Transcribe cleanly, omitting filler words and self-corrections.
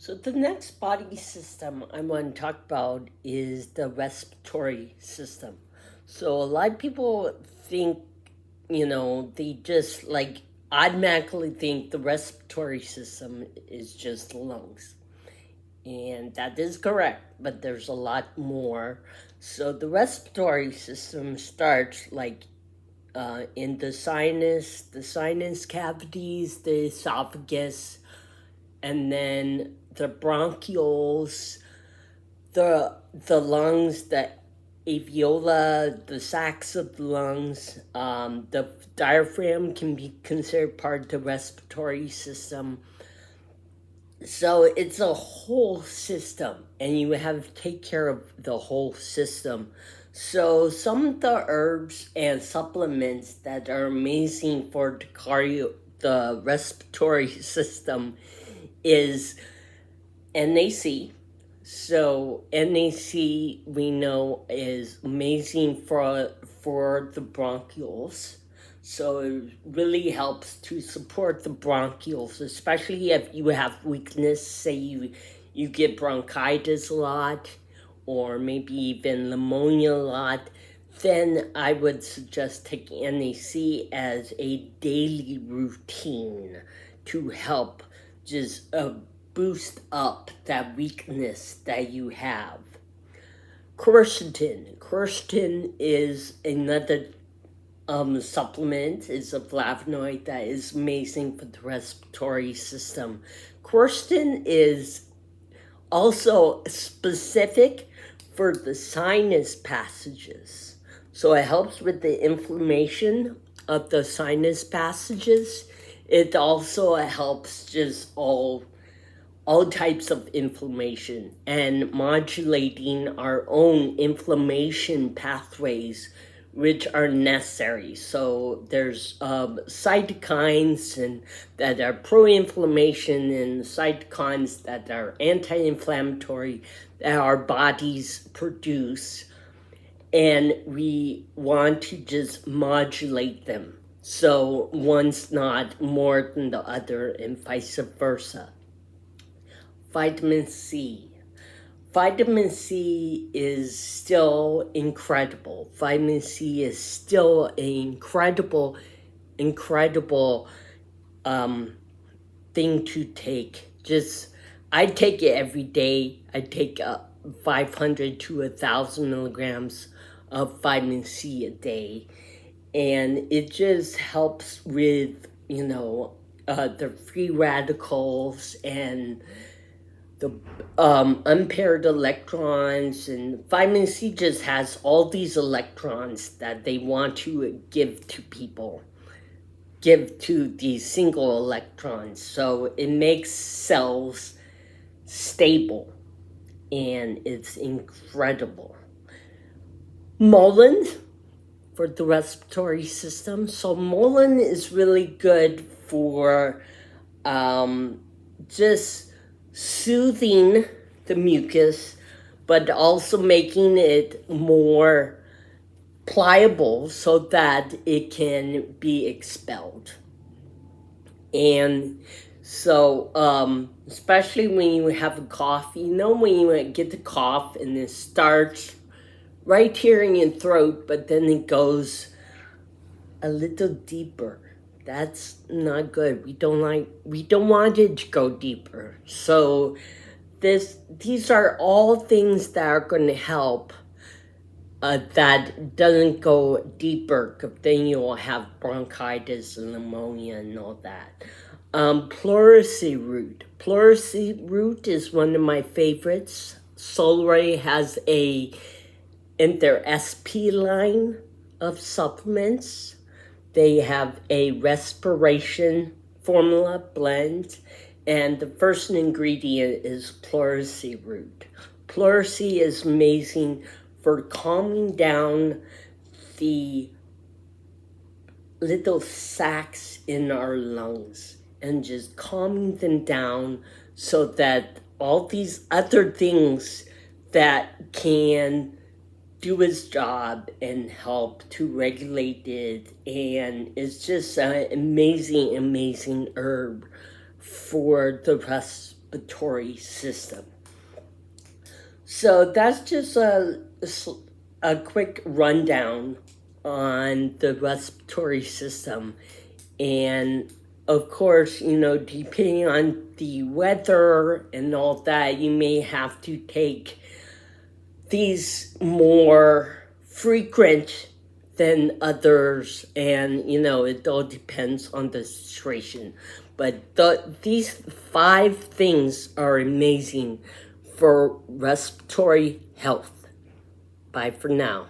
So the next body system I want to talk about is the respiratory system. So a lot of people think, they just like automatically think the respiratory system is just the lungs. And that is correct, but there's a lot more. So the respiratory system starts in the sinus cavities, the esophagus, and then the bronchioles, the lungs, the alveola, the sacs of the lungs. The diaphragm can be considered part of the respiratory system. So it's a whole system, and you have to take care of the whole system. So some of the herbs and supplements that are amazing for the respiratory system is NAC. So NAC we know is amazing for the bronchioles. So it really helps to support the bronchioles, especially if you have weakness. Say you get bronchitis a lot, or maybe even pneumonia a lot. Then I would suggest taking NAC as a daily routine to help just boost up that weakness that you have. Quercetin. Quercetin is another supplement. It's a flavonoid that is amazing for the respiratory system. Quercetin is also specific for the sinus passages. So it helps with the inflammation of the sinus passages. It also helps just all types of inflammation and modulating our own inflammation pathways, which are necessary. So there's cytokines and that are pro-inflammation, and cytokines that are anti-inflammatory that our bodies produce, and we want to just modulate them. So one's not more than the other, and vice versa. Vitamin C. Vitamin C is still incredible. Vitamin C is still an incredible thing to take. I take it every day. I take 500 to 1,000 milligrams of vitamin C a day, and it just helps with the free radicals and the unpaired electrons. And vitamin C just has all these electrons that they want to give to people, give to these single electrons. So it makes cells stable, and it's incredible. Mullein for the respiratory system. So mullein is really good for just soothing the mucus, but also making it more pliable so that it can be expelled. And so, especially when you have a cough, when you get the cough and it starts right here in your throat, but then it goes a little deeper. That's not good. We don't want it to go deeper. So these are all things that are going to help that doesn't go deeper, because then you'll have bronchitis and pneumonia and all that. Pleurisy root. Pleurisy root is one of my favorites. Solray has in their SP line of supplements, they have a respiration formula blend, and the first ingredient is pleurisy root. Pleurisy is amazing for calming down the little sacs in our lungs and just calming them down so that all these other things that can do its job and help to regulate it. And it's just an amazing herb for the respiratory system. So that's just a quick rundown on the respiratory system. And of course, depending on the weather and all that, you may have to take these more frequent than others, and it all depends on the situation. But these 5 things are amazing for respiratory health. Bye for now.